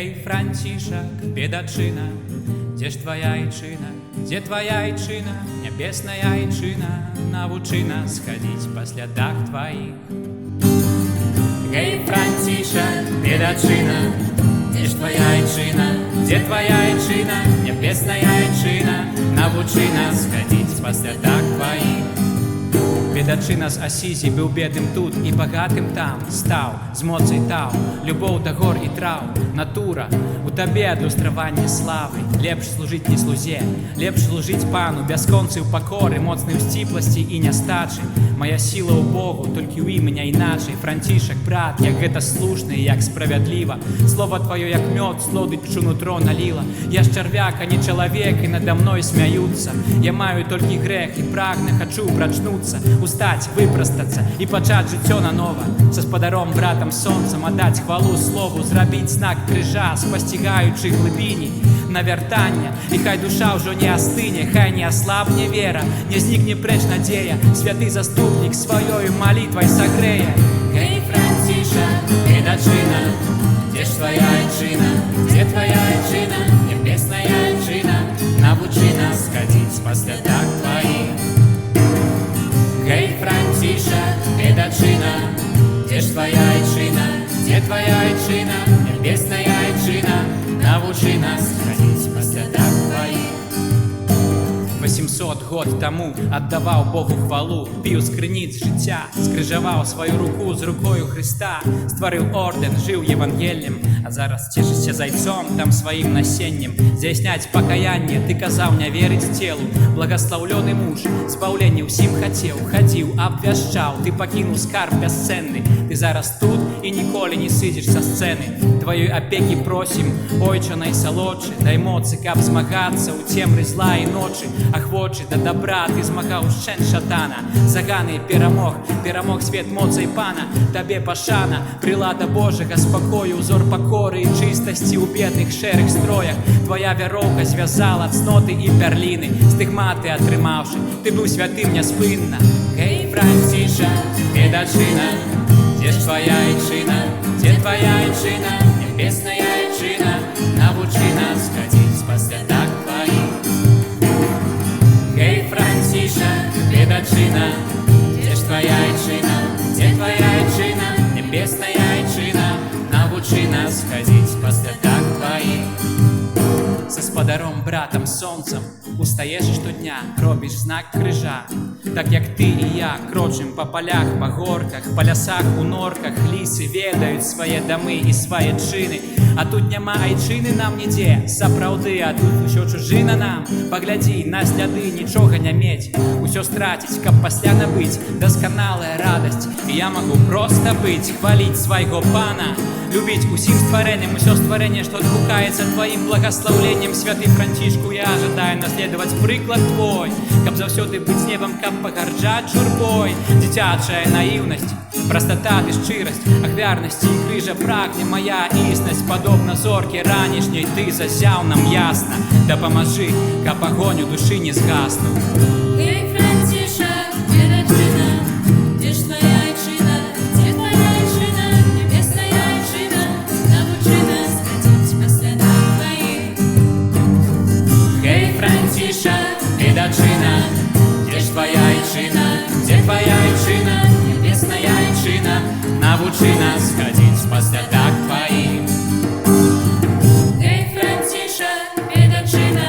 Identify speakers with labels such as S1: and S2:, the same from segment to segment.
S1: Гей, Францішак, бедачына, дзе ж твоя айчына, дзе твоя айчына, нябесная айчына, навучы нас хадзіць па слядах тваіх. Гей, Францішак, бедачына, дзе ж твоя айчына, дзе твоя айчына, нябесная айчына, навучы нас хадзіць па слядах тваіх. Бедачына з Асізі быў бедным тут і багатым там, стаў з моцай таў, любоў да гор і траў, натура у табе адлюстраванне славы. Лепш служыць не слузе, лепш служыць пану, бясконцай у пакоры, моцнай у сціпласці і нястачы. Мая сіла ў Богу, толькі ў ім меня іначай. Францішак, брат, як гэта слушна і як справядліва. Слова тваё як мёд, слодыччу нутро наліла. Я ж чарвяк, а не чалавек, і нада мной смяюцца. Я маю толькі грэх і прагна, хачу прачнуцца, устаць, выпрастацца і пачаць жыццё нанова. Са спадаром, братам сонцам аддаць хвалу слову, зрабіць знак крыжа, спасцігаючы глыбіні навяртання. І хай душа ўжо не астыне, хай не аслабне вера, не знікне прэч надзея, святы заступнік сваёю малітвай сагрэе. Гей, Францішак, бедачына, дзе ж твоя айчына, дзе твоя айчына, нябесная айчына, навучы нас хадзіць па слядах тваіх. Гей, Францішак, бедачына, дзе ж твоя айчына, дзе твоя айчына, нябесная айчына, навучы нас хадзіць па слядах тваіх. 800 год таму аддаваў Богу хвалу, піў з крыніц жыцця, скрыжаваў сваю руку з рукою Хрыста, стварыў ордэн, жыў евангеллем, а зараз цешышся зайцом там сваім насеннем. Здзяйсняць пакаянне, ты казаў не верыць целу, благаслаўлёны муж, збаўленне ўсім хацеў, хадзіў, абвяшчаў, ты пакінуў скарб бясцэнны, ты зараз тут і ніколі не сыдзеш са сцэны. Тваёй апекі просім, ойча найсалодшы, дай моцы, каб змагацца ў цемры зла і ночы. Ахвочы да добра, ты змагаў шчэнт шатана, заганы перамог, перамог свет моцай пана. Табе пашана, прылада Божага спакою, узор пакоры і чыстасці ў бедных шэрых строях. Твоя вяроўка звязала цноты і пярліны, стыгматы атрымаўшы, ты быў святым няспынна. Гей, Францішак, бедачына, дзе ж твоя айчына, дзе твоя айчына, нябесная айчына, навучы нас хадзіць па слядах тваіх. Гей, Францішак, бедачына, дзе ж твоя айчына, дзе твоя айчына, нябесная айчына, навучы нас хадзіць па слядах тваіх. Са спадаром, братам сонцам устаеш штодня, робіш знак крыжа. Так як ты і я крочым па палях, па горках, па лясах, у норках, лісы ведаюць свае дамы і свае чыны. А тут няма айчыны нам нідзе, сапраўды, а тут усё чужына нам. Паглядзі, на сляды нічога не мець, усё страціць, каб пасля набыць дасканалая радасць. І я магу проста быць, хваліць свайго пана, любіць усім стварэннем, усё стварэнне, што адгукаецца тваім благаслаўленнем. Святы Францішку, я жадаю наследаваць прыклад твой, каб заўсёды быць небам, каб пагарджаць журбой. Дзіцячая наіўнасць, прастата ды шчырасць, ахвярнасці і крыжа прагне мая існасць. Падобна зоркі ранішняй ты зазяў нам ясна, дапамажы, каб агонь у душы не згаснуў.
S2: Гей, Францішак, бедачына, дзе ж твоя айчына, дзе твоя айчына, нябесная айчына, навучы нас хадзіць па слядах тваіх.
S1: Гей, Францішак, бедачына, дзе ж твоя айчына, дзе твоя айчына, нябесная айчына, навучы нас хадзіць па слядах тваіх.
S2: Гей, Францішак, бедачына,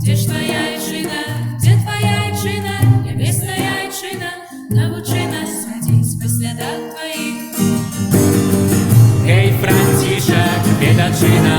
S2: дзе ж твоя айчына, дзе твоя айчына, нябесная айчына, навучы нас хадзіць па слядах тваіх.
S1: Гей, Францішак, бедачына,